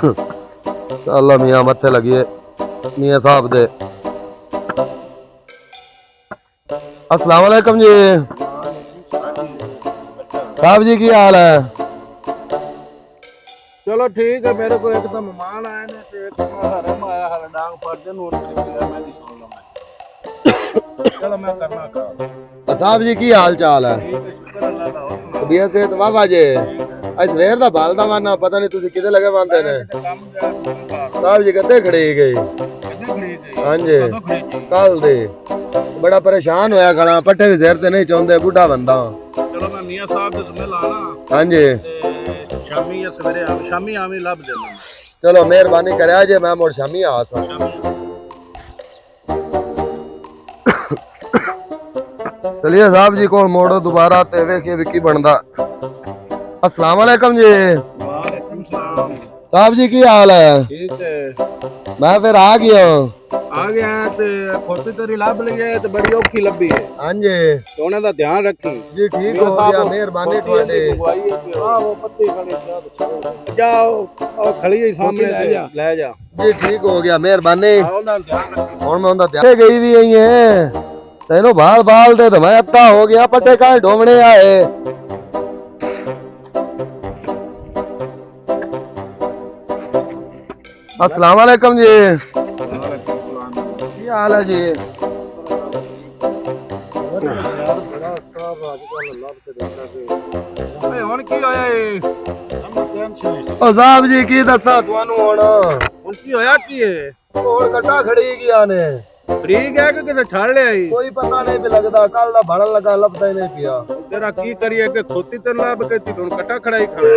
चलो मियाँ मत्थे लगिए मियाँ साहब दे। अस्सलाम वालेकुम जी। साहब जी की हाल है? चलो ठीक है। मेरे को एक तो मेहमान आए ने ते एक हरम आया हल डांग पर दिन और मैं दी सुन लो मैं। चलो मैं करना का। साहब जी की हाल चाल है? ठीक है, शुक्र अल्लाह दा। और सुनाओ? तबीयत सेहत वाह जे? ठीक है। आज सवेर दा बालदा मारना पता नहीं तुसी किदे लगे बांधे ने। मैं किते काम जा फोन कर। साहब जी कदे खड़ी गई? किते खड़ी गई? हाँ जी कदों खड़ी गई? कल दे बड़ा परेशान होया खड़ा, पट्ठे भी सिर ते नहीं चाहुंदे, बुढ़ा बंदा। चलो मैं मियां साहब दे समय लाना हाँ जी ते शामी या सवेरे आवी, शामी आवी लब देना। चलो मेहरबानी करे जे, मैं मुड़ शामी आ सा। शामी चलिए साहब जी को मोड़ो दोबारा ते वेखिए विकी बनदा। अस्सलाम वालेकुम जी। वालेकुम सलाम। साहब जी की हाल है? ठीक है। मैं फिर आ गया हूँ। आ गया ते खोती तेरी लब ली है ते बड़ी औखी लब्बी है। हाँ जी सोने दा ध्यान रखी जी ठीक हो गया, मेहरबानी तुहाडी। वो पत्ती खड़ी जाओ और खड़ी ही सामने ले जा। जी ठीक हो गया, मेहरबानी। आओ ना ध्यान रखी। हुण मैं उनदा ध्यान गई भी आई है तेनों बाल बाल दे तो मैं अत्ता हो गया, पट्टे का ढोमने आए। अस्सलाम वालेकुम जी। की हाल है जी? ਹੁਣ ਕੀ ਹੋਇਆ ਏ? ओ साहब जी की दसा तुहानू हुण? ਹੁਣ ਕੀ ਹੋਇਆ ਕੀ ਏ? हुण कट्टा खड़ी गया ने। ਠੀਕ ਹੈ ਕਿ ਕਿਤੇ ਛੱਡ ਲਿਆ ਈ? कोई पता नहीं भी लगता, कल दा भड़न लगा लभदा ही नहीं पिया। ਤੇਰਾ ਕੀ ਕਰੀਏ ਕਿ ਖੋਤੀ ਤੇ ਲੱਭ ਕੇ ਤੀ ਹੁਣ ਕੱਟਾ ਖੜਾ ਹੀ ਖੜਾ ਹੈ।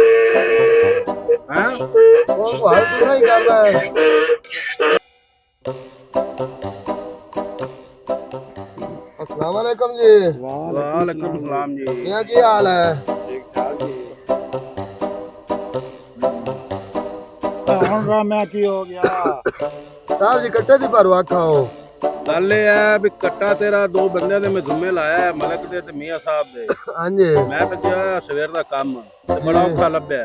कौन को हल पूरा ही करना है। अस्सलाम वालेकुम जी। वालेकुम सलाम जी। मियां की हाल है? ठीक ठाक जी। ਹੁਣ ਰਾਮਿਆ ਕੀ ਹੋ ਗਿਆ? साहब जी कट्टे दी परवाह खाओ। ਗੱਲ ਇਹ ਹੈ ਵੀ ਕੱਟਾ ਤੇਰਾ ਦੋ ਬੰਦਿਆਂ ਦੇ ਮੈਂ ਜ਼ਿੰਮੇ ਲਾਇਆ ਹੈ, ਮਲਕ ਦੇ ਤੇ ਮੀਆਂ ਸਾਹਿਬ ਦੇ। हाँ जी ਮੈਂ ਤਾਂ ਗਿਆ ਸਵੇਰ ਦਾ ਕੰਮ ਤੇ ਬੜਾ ਔਖਾ ਲੱਭਿਆ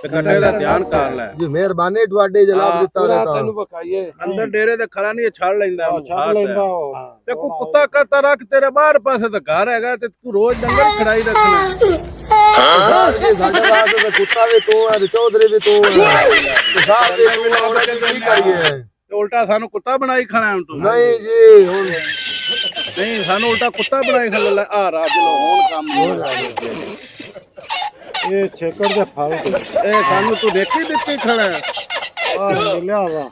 ਤੇ ਕੱਟੇ ਦਾ ਧਿਆਨ ਕਰ ਲੈ। जी मेहरबानी तुहाडी जनाब दिता रहता। ਤੈਨੂੰ ਬਕਾਈਏ ਅੰਦਰ ਡੇਰੇ ਤੇ ਖੜਾ ਨਹੀਂ ਛੱਡ ਲੈਂਦਾ ਉਹ ਛੱਡ ਲੈਂਦਾ ਉਹ। ਤੇ ਕੋਈ ਕੁੱਤਾ ਕਰਤਾ ਰੱਖ ਤੇਰੇ ਬਾਹਰ ਪਾਸੇ ਤਾਂ ਘਰ ਹੈਗਾ ਤੇ ਤੂੰ ਰੋਜ਼ ਡੰਗਰ ਖੜਾਈ ਰੱਖਣਾ। साहब जी साडे वास्ते तो कुत्ता भी तू है ते चौधरी भी तू है। तो साहब जी तू हुण की करिए? ਤੇ ਉਲਟਾ ਸਾਨੂੰ ਕੁੱਤਾ ਬਣਾਈ ਖਾਣਾ ਹੁਣ ਤੂੰ। नहीं जी हुण ਨਹੀਂ ਸਾਨੂੰ ਉਲਟਾ ਕੁੱਤਾ ਬਣਾਈ ਖਾ ਲੈ। ਆ ਰਾਤ ਨੂੰ ਹੁਣ ਕੰਮ ਹੋ ਜਾਏ। ਇਹ ਛੇਕੜ ਦੇ ਫਲ ਇਹ ਸਾਨੂੰ ਤੂੰ ਦੇਖੀ ਦਿੱਤੀ ਖੜਾ ਹੈ। ਆ ਮਿਲਿਆ ਵਾ